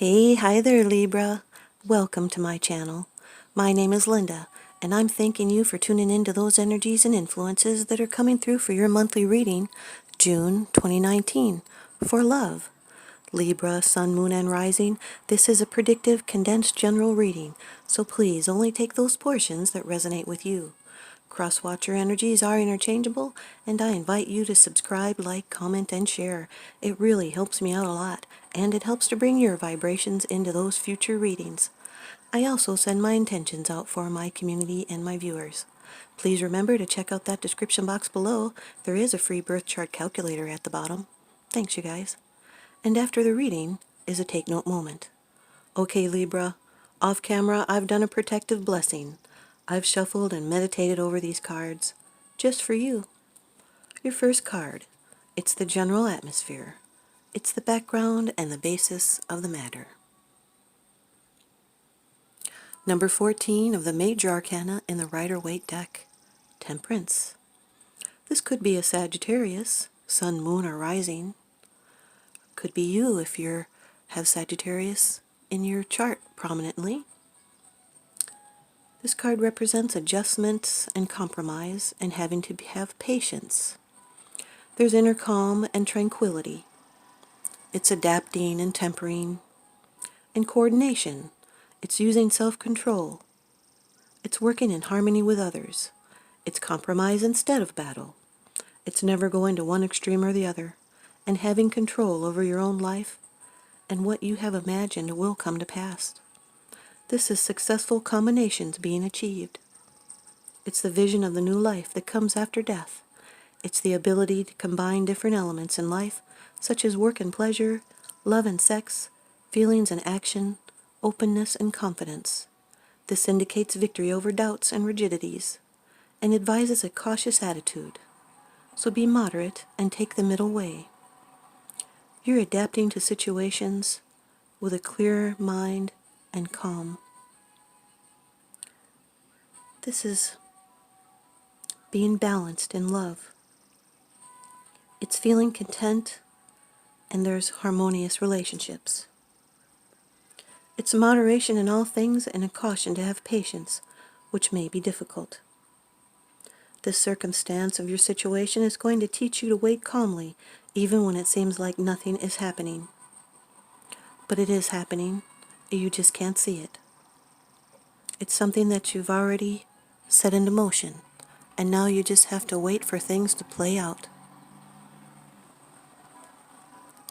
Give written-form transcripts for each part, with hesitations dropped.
Hi there, Libra. Welcome to my channel. My name is Lynda, and I'm thanking you for tuning into those energies and influences that are coming through for your monthly reading, June 2019, for love. Libra, Sun, Moon, and Rising, this is a predictive, condensed general reading, so please only take those portions that resonate with you. Cross-watcher energies are interchangeable, and I invite you to subscribe, like, comment, and share. It really helps me out a lot, and it helps to bring your vibrations into those future readings. I also send my intentions out for my community and my viewers. Please remember to check out that description box below. There is a free birth chart calculator at the bottom. Thanks, you guys. And after the reading is a take note moment. Okay, Libra, off camera I've done a protective blessing. I've shuffled and meditated over these cards, just for you. Your first card, it's the general atmosphere. It's the background and the basis of the matter. Number 14 of the Major Arcana in the Rider-Waite deck, Temperance. This could be a Sagittarius, Sun, Moon, or Rising. Could be you if you have Sagittarius in your chart prominently. This card represents adjustments and compromise and having to have patience. There's inner calm and tranquility. It's adapting and tempering. And coordination. It's using self-control. It's working in harmony with others. It's compromise instead of battle. It's never going to one extreme or the other, and having control over your own life and what you have imagined will come to pass. This is successful combinations being achieved. It's the vision of the new life that comes after death. It's the ability to combine different elements in life, such as work and pleasure, love and sex, feelings and action, openness and confidence. This indicates victory over doubts and rigidities, and advises a cautious attitude. So be moderate and take the middle way. You're adapting to situations with a clear mind and calm. This is being balanced in love. It's feeling content, and there's harmonious relationships. It's moderation in all things and a caution to have patience, which may be difficult. This circumstance of your situation is going to teach you to wait calmly, even when it seems like nothing is happening. But it is happening, you just can't see it. It's something that you've already set into motion, and now you just have to wait for things to play out.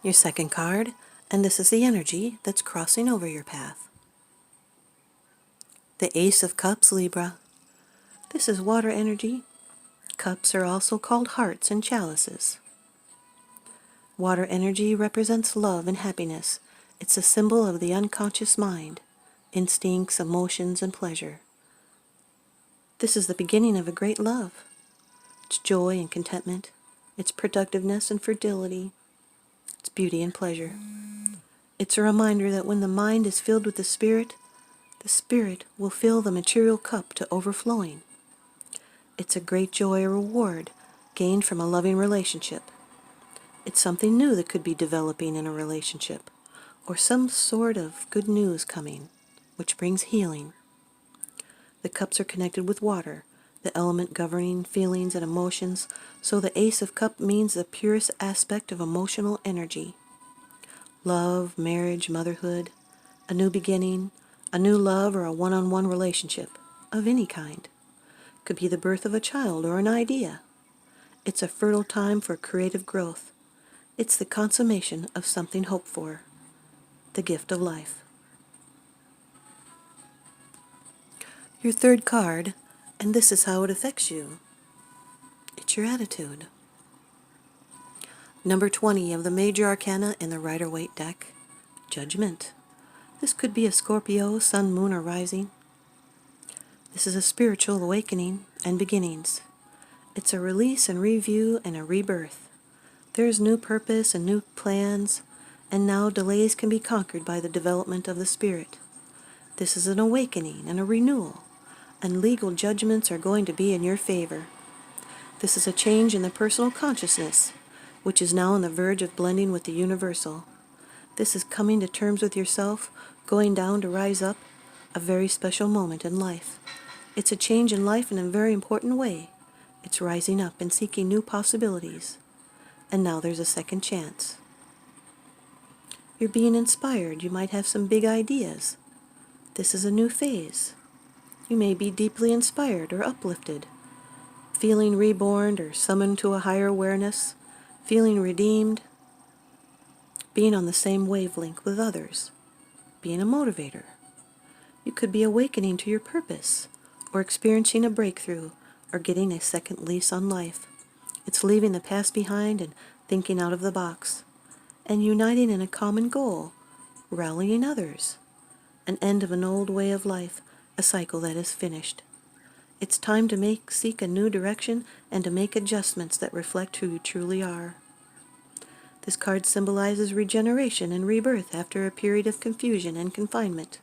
Your second card, and this is the energy that's crossing over your path. The Ace of Cups, Libra. This is water energy. Cups are also called hearts and chalices. Water energy represents love and happiness. It's a symbol of the unconscious mind, instincts, emotions, and pleasure. This is the beginning of a great love. It's joy and contentment. It's productiveness and fertility. It's beauty and pleasure. It's a reminder that when the mind is filled with the Spirit will fill the material cup to overflowing. It's a great joy or reward gained from a loving relationship. It's something new that could be developing in a relationship, or some sort of good news coming, which brings healing. The cups are connected with water, the element governing feelings and emotions, so the Ace of Cups means the purest aspect of emotional energy. Love, marriage, motherhood, a new beginning, a new love, or a one-on-one relationship of any kind. Could be the birth of a child or an idea. It's a fertile time for creative growth. It's the consummation of something hoped for, the gift of life. Your third card, and this is how it affects you. It's your attitude. Number 20 of the Major Arcana in the Rider-Waite deck, Judgment. This could be a Scorpio, Sun, Moon, or Rising. This is a spiritual awakening and beginnings. It's a release and review and a rebirth. There's new purpose and new plans, and now delays can be conquered by the development of the Spirit. This is an awakening and a renewal, and legal judgments are going to be in your favor. This is a change in the personal consciousness, which is now on the verge of blending with the universal. This is coming to terms with yourself, going down to rise up, a very special moment in life. It's a change in life in a very important way. It's rising up and seeking new possibilities. And now there's a second chance. You're being inspired. You might have some big ideas. This is a new phase. You may be deeply inspired or uplifted, feeling reborn or summoned to a higher awareness, feeling redeemed, being on the same wavelength with others, being a motivator. You could be awakening to your purpose, or experiencing a breakthrough, or getting a second lease on life. It's leaving the past behind and thinking out of the box, and uniting in a common goal, rallying others. An end of an old way of life, a cycle that is finished. It's time to seek a new direction and to make adjustments that reflect who you truly are. This card symbolizes regeneration and rebirth after a period of confusion and confinement.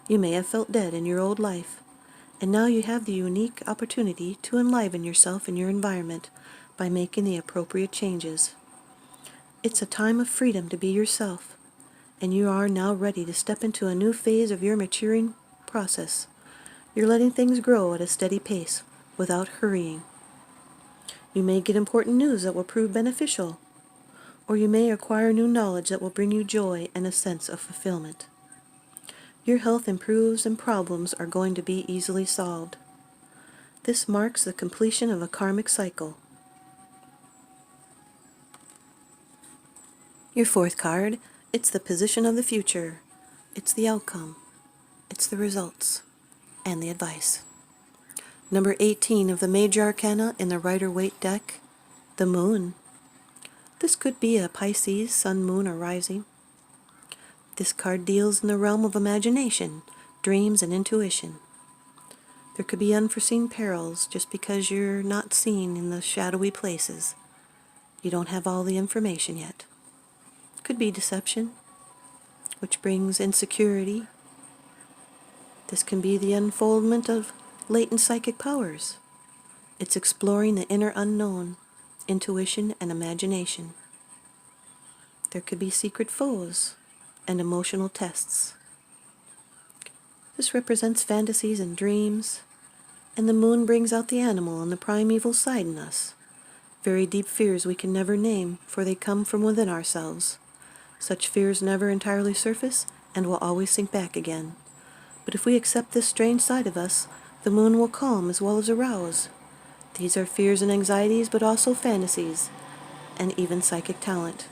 You may have felt dead in your old life, and now you have the unique opportunity to enliven yourself and your environment by making the appropriate changes. It's a time of freedom to be yourself, and you are now ready to step into a new phase of your maturing process. You're letting things grow at a steady pace without hurrying. You may get important news that will prove beneficial, or you may acquire new knowledge that will bring you joy and a sense of fulfillment. Your health improves and problems are going to be easily solved. This marks the completion of a karmic cycle. Your fourth card, it's the position of the future. It's the outcome. It's the results and the advice. Number 18 of the Major Arcana in the Rider-Waite deck, the Moon. This could be a Pisces, Sun, Moon, or Rising. This card deals in the realm of imagination, dreams, and intuition. There could be unforeseen perils just because you're not seen in the shadowy places. You don't have all the information yet. Could be deception, which brings insecurity. This can be the unfoldment of latent psychic powers. It's exploring the inner unknown, intuition, and imagination. There could be secret foes and emotional tests. This represents fantasies and dreams, and the moon brings out the animal and the primeval side in us. Very deep fears we can never name, for they come from within ourselves. Such fears never entirely surface and will always sink back again. But if we accept this strange side of us, the moon will calm as well as arouse. These are fears and anxieties, but also fantasies, and even psychic talent.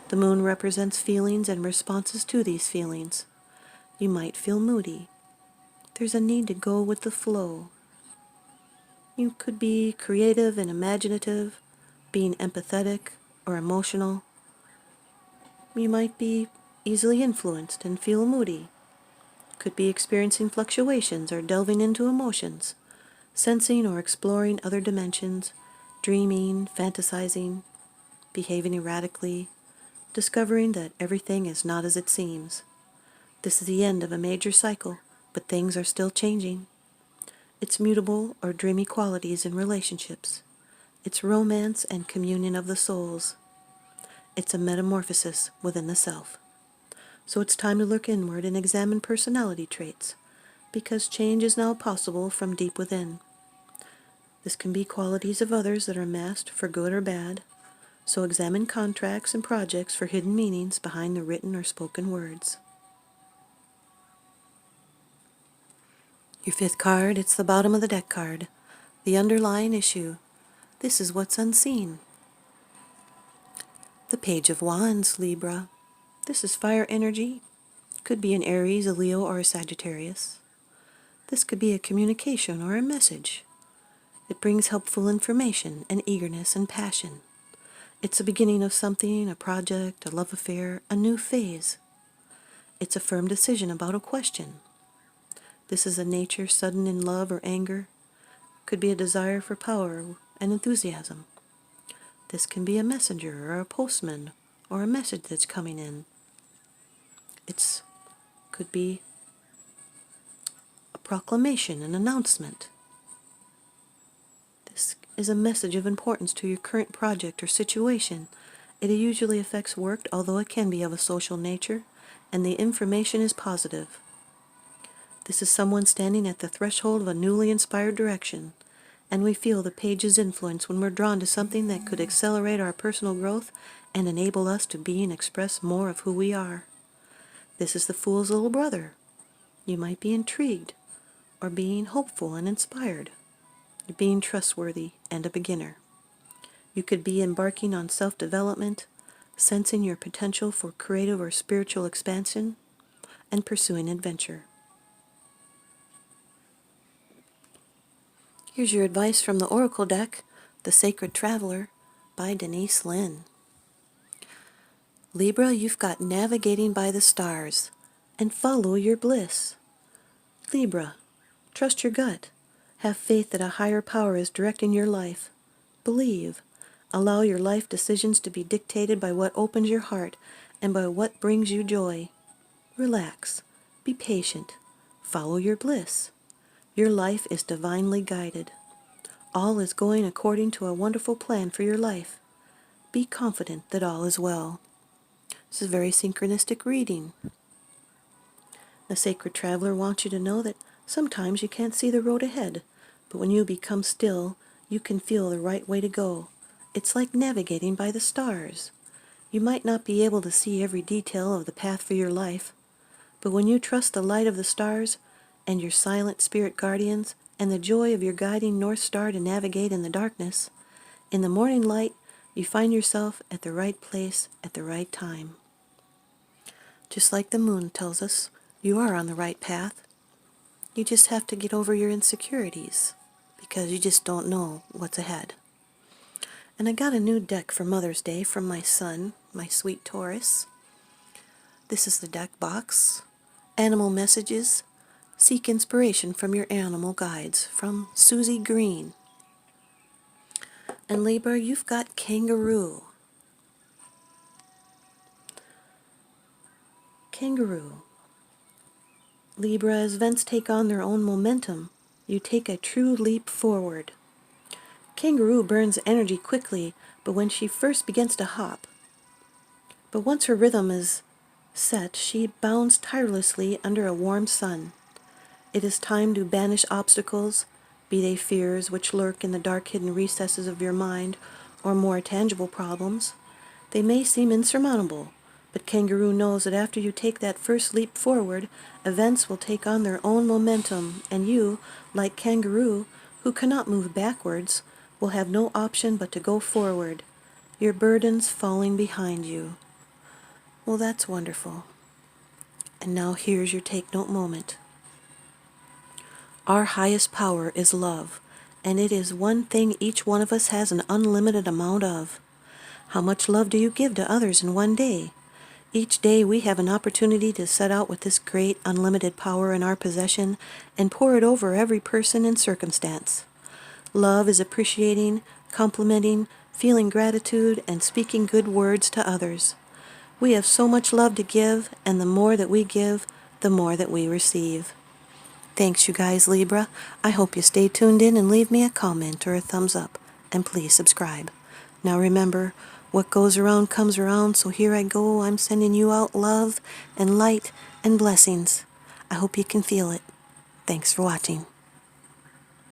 The moon represents feelings and responses to these feelings. You might feel moody. There's a need to go with the flow. You could be creative and imaginative, being empathetic or emotional. You might be easily influenced and feel moody. Could be experiencing fluctuations or delving into emotions, sensing or exploring other dimensions, dreaming, fantasizing, behaving erratically, discovering that everything is not as it seems. This is the end of a major cycle, but things are still changing. It's mutable or dreamy qualities in relationships. It's romance and communion of the souls. It's a metamorphosis within the self. So it's time to look inward and examine personality traits, because change is now possible from deep within. This can be qualities of others that are masked for good or bad, so examine contracts and projects for hidden meanings behind the written or spoken words. Your fifth card, it's the bottom of the deck card, the underlying issue. This is what's unseen. The Page of Wands, Libra. This is fire energy. Could be an Aries, a Leo, or a Sagittarius. This could be a communication or a message. It brings helpful information and eagerness and passion. It's the beginning of something, a project, a love affair, a new phase. It's a firm decision about a question. This is a nature sudden in love or anger. Could be a desire for power and enthusiasm. This can be a messenger or a postman or a message that's coming in. It could be a proclamation, an announcement. This is a message of importance to your current project or situation, It usually affects work, although it can be of a social nature, and the information is positive. This is someone standing at the threshold of a newly inspired direction, and we feel the page's influence when we're drawn to something that could accelerate our personal growth and enable us to be and express more of who we are. This is the Fool's little brother. You might be intrigued, or being hopeful and inspired. You're being trustworthy and a beginner. You could be embarking on self-development, sensing your potential for creative or spiritual expansion, and pursuing adventure. Here's your advice from the Oracle deck, The Sacred Traveler, by Denise Lynn. Libra, you've got navigating by the stars, and follow your bliss. Libra, trust your gut. Have faith that a higher power is directing your life. Believe. Allow your life decisions to be dictated by what opens your heart and by what brings you joy. Relax. Be patient. Follow your bliss. Your life is divinely guided. All is going according to a wonderful plan for your life. Be confident that all is well. This is a very synchronistic reading. The Sacred Traveler wants you to know that sometimes you can't see the road ahead, but when you become still, you can feel the right way to go. It's like navigating by the stars. You might not be able to see every detail of the path for your life, but when you trust the light of the stars and your silent spirit guardians and the joy of your guiding North Star to navigate in the darkness, in the morning light you find yourself at the right place at the right time. Just like the moon tells us, you are on the right path. You just have to get over your insecurities because you just don't know what's ahead. And I got a new deck for Mother's Day from my son, my sweet Taurus. This is the deck box. Animal Messages. Seek inspiration from your animal guides, from Susie Green. And Libra, you've got Kangaroo. Kangaroo. Libra, as events take on their own momentum, you take a true leap forward. Kangaroo burns energy quickly, but when she first begins to hop. But once her rhythm is set, she bounds tirelessly under a warm sun. It is time to banish obstacles, be they fears which lurk in the dark hidden recesses of your mind, or more tangible problems. They may seem insurmountable, but Kangaroo knows that after you take that first leap forward, events will take on their own momentum, and you, like Kangaroo, who cannot move backwards, will have no option but to go forward, your burdens falling behind you. Well, that's wonderful. And now here's your take-note moment. Our highest power is love, and it is one thing each one of us has an unlimited amount of. How much love do you give to others in one day? Each day we have an opportunity to set out with this great unlimited power in our possession and pour it over every person and circumstance. Love is appreciating, complimenting, feeling gratitude, and speaking good words to others. We have so much love to give, and the more that we give, the more that we receive. Thanks, you guys, Libra. I hope you stay tuned in and leave me a comment or a thumbs up, and please subscribe. Now remember, what goes around comes around, so here I go. I'm sending you out love and light and blessings. I hope you can feel it. Thanks for watching.